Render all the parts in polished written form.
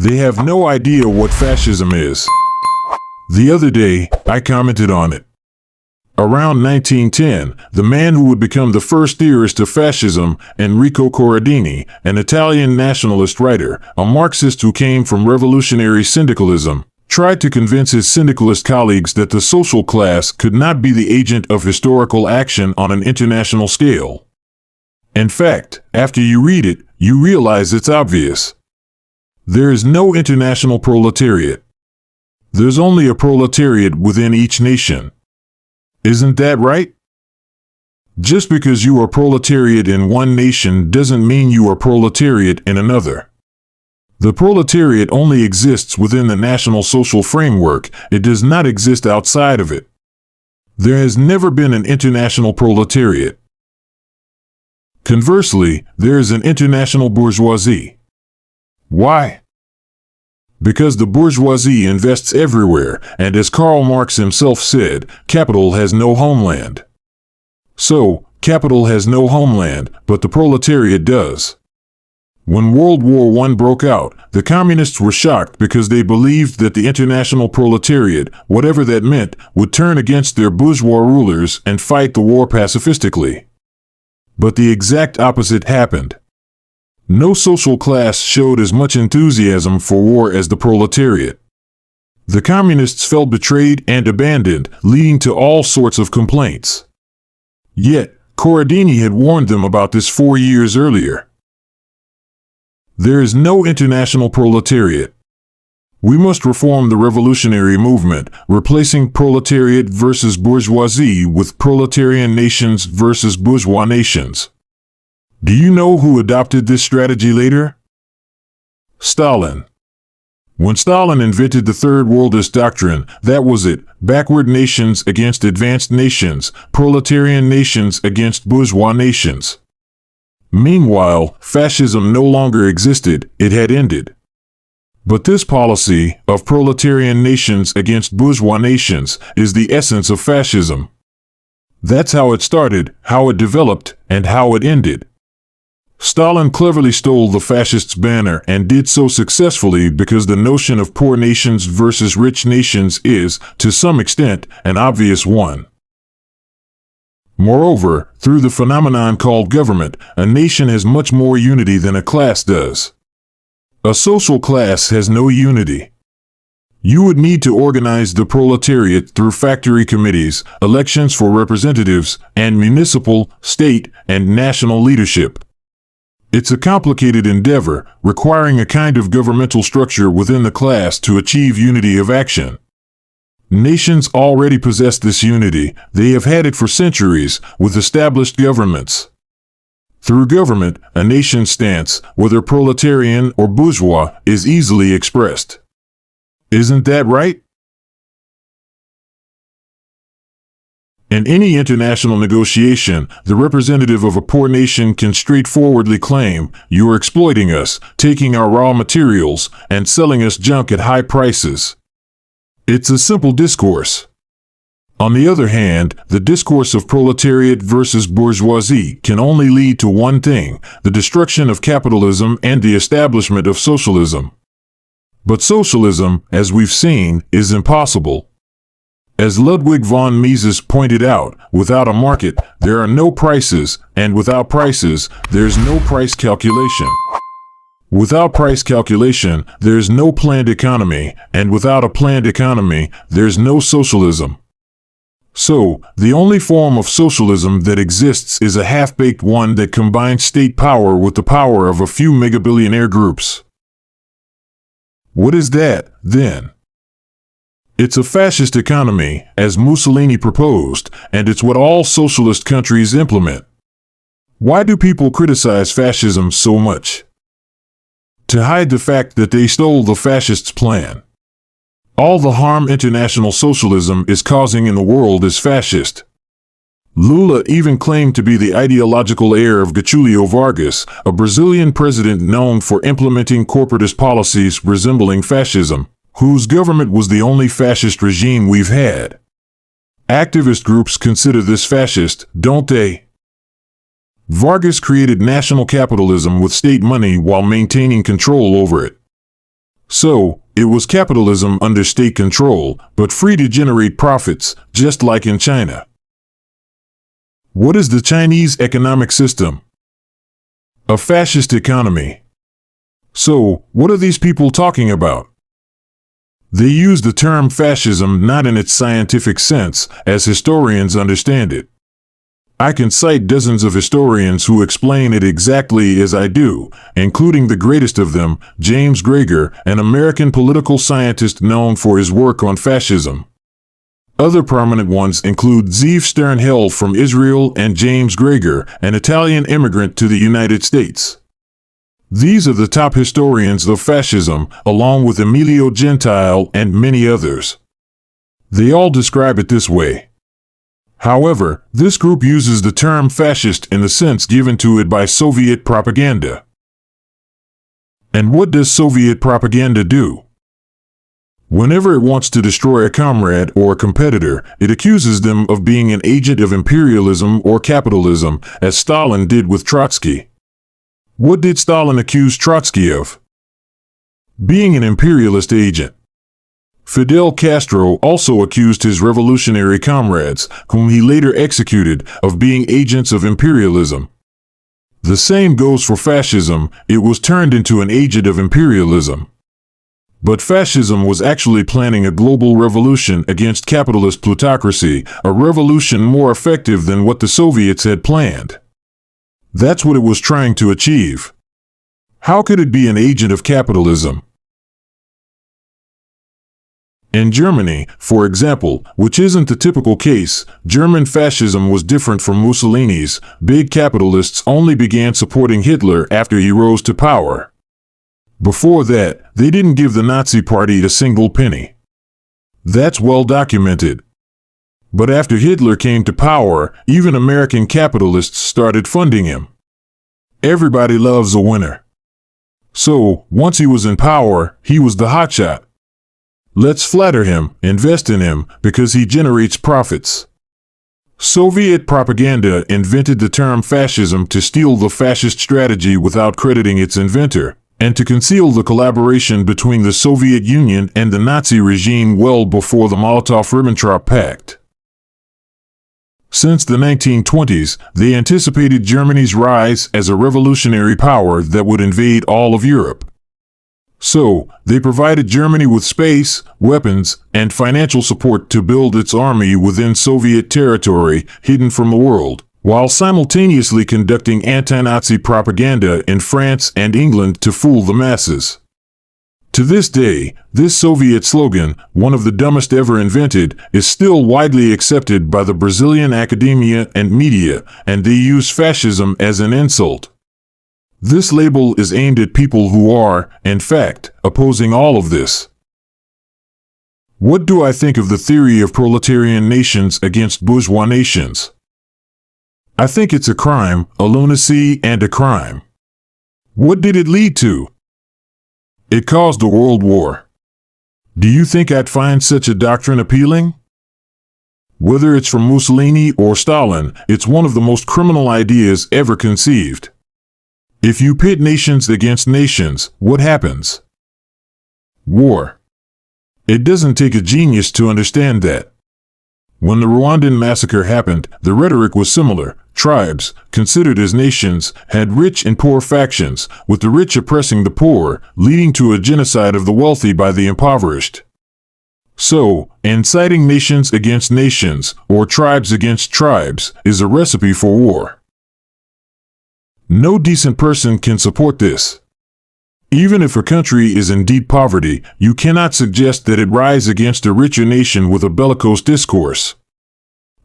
They have no idea what fascism is. The other day, I commented on it. Around 1910, the man who would become the first theorist of fascism, Enrico Corradini, an Italian nationalist writer, a Marxist who came from revolutionary syndicalism, tried to convince his syndicalist colleagues that the social class could not be the agent of historical action on an international scale. In fact, after you read it, you realize it's obvious. There is no international proletariat. There's only a proletariat within each nation. Isn't that right? Just because you are proletariat in one nation doesn't mean you are proletariat in another. The proletariat only exists within the national social framework. It does not exist outside of it. There has never been an international proletariat. Conversely, there is an international bourgeoisie. Why? Because the bourgeoisie invests everywhere, and as Karl Marx himself said, capital has no homeland. So, capital has no homeland, but the proletariat does. When World War I broke out, the communists were shocked because they believed that the international proletariat, whatever that meant, would turn against their bourgeois rulers and fight the war pacifistically. But the exact opposite happened. No social class showed as much enthusiasm for war as the proletariat. The communists felt betrayed and abandoned, leading to all sorts of complaints. Yet, Corradini had warned them about this 4 years earlier. There is no international proletariat. We must reform the revolutionary movement, replacing proletariat versus bourgeoisie with proletarian nations versus bourgeois nations. Do you know who adopted this strategy later? Stalin. When Stalin invented the Third Worldist doctrine, that was it: backward nations against advanced nations, proletarian nations against bourgeois nations. Meanwhile, fascism no longer existed, it had ended. But this policy, of proletarian nations against bourgeois nations, is the essence of fascism. That's how it started, how it developed, and how it ended. Stalin cleverly stole the fascists' banner and did so successfully because the notion of poor nations versus rich nations is, to some extent, an obvious one. Moreover, through the phenomenon called government, a nation has much more unity than a class does. A social class has no unity. You would need to organize the proletariat through factory committees, elections for representatives, and municipal, state, and national leadership. It's a complicated endeavor, requiring a kind of governmental structure within the class to achieve unity of action. Nations already possess this unity. They have had it for centuries, with established governments. Through government, a nation's stance, whether proletarian or bourgeois, is easily expressed. Isn't that right? In any international negotiation, the representative of a poor nation can straightforwardly claim, "You are exploiting us, taking our raw materials, and selling us junk at high prices." It's a simple discourse. On the other hand, the discourse of proletariat versus bourgeoisie can only lead to one thing: the destruction of capitalism and the establishment of socialism. But socialism, as we've seen, is impossible. As Ludwig von Mises pointed out, without a market, there are no prices, and without prices, there's no price calculation. Without price calculation, there's no planned economy, and without a planned economy, there's no socialism. So, the only form of socialism that exists is a half-baked one that combines state power with the power of a few megabillionaire groups. What is that, then? It's a fascist economy, as Mussolini proposed, and it's what all socialist countries implement. Why do people criticize fascism so much? To hide the fact that they stole the fascists' plan. All the harm international socialism is causing in the world is fascist. Lula even claimed to be the ideological heir of Getulio Vargas, a Brazilian president known for implementing corporatist policies resembling fascism, whose government was the only fascist regime we've had. Activist groups consider this fascist, don't they? Vargas created national capitalism with state money while maintaining control over it. So, it was capitalism under state control, but free to generate profits, just like in China. What is the Chinese economic system? A fascist economy. So, what are these people talking about? They use the term fascism not in its scientific sense, as historians understand it. I can cite dozens of historians who explain it exactly as I do, including the greatest of them, James Greger, an American political scientist known for his work on fascism. Other prominent ones include Zeev Sternhell from Israel and James Greger, an Italian immigrant to the United States. These are the top historians of fascism, along with Emilio Gentile and many others. They all describe it this way. However, this group uses the term fascist in the sense given to it by Soviet propaganda. And what does Soviet propaganda do? Whenever it wants to destroy a comrade or a competitor, it accuses them of being an agent of imperialism or capitalism, as Stalin did with Trotsky. What did Stalin accuse Trotsky of? Being an imperialist agent. Fidel Castro also accused his revolutionary comrades, whom he later executed, of being agents of imperialism. The same goes for fascism. It was turned into an agent of imperialism. But fascism was actually planning a global revolution against capitalist plutocracy, a revolution more effective than what the Soviets had planned. That's what it was trying to achieve. How could it be an agent of capitalism? In Germany, for example, which isn't the typical case, German fascism was different from Mussolini's. Big capitalists only began supporting Hitler after he rose to power. Before that, they didn't give the Nazi Party a single penny. That's well documented. But after Hitler came to power, even American capitalists started funding him. Everybody loves a winner. So, once he was in power, he was the hotshot. Let's flatter him, invest in him, because he generates profits. Soviet propaganda invented the term fascism to steal the fascist strategy without crediting its inventor, and to conceal the collaboration between the Soviet Union and the Nazi regime well before the Molotov-Ribbentrop Pact. Since the 1920s, they anticipated Germany's rise as a revolutionary power that would invade all of Europe. So, they provided Germany with space, weapons, and financial support to build its army within Soviet territory, hidden from the world, while simultaneously conducting anti-Nazi propaganda in France and England to fool the masses. To this day, this Soviet slogan, one of the dumbest ever invented, is still widely accepted by the Brazilian academia and media, and they use fascism as an insult. This label is aimed at people who are, in fact, opposing all of this. What do I think of the theory of proletarian nations against bourgeois nations? I think it's a crime, a lunacy, and a crime. What did it lead to? It caused a world war. Do you think I'd find such a doctrine appealing? Whether it's from Mussolini or Stalin, it's one of the most criminal ideas ever conceived. If you pit nations against nations, what happens? War. It doesn't take a genius to understand that. When the Rwandan massacre happened, the rhetoric was similar. Tribes, considered as nations, had rich and poor factions, with the rich oppressing the poor, leading to a genocide of the wealthy by the impoverished. So, inciting nations against nations, or tribes against tribes, is a recipe for war. No decent person can support this. Even if a country is in deep poverty, you cannot suggest that it rise against a richer nation with a bellicose discourse.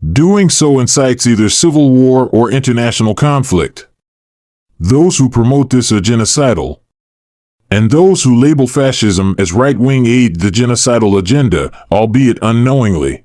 Doing so incites either civil war or international conflict. Those who promote this are genocidal. And those who label fascism as right-wing aid the genocidal agenda, albeit unknowingly.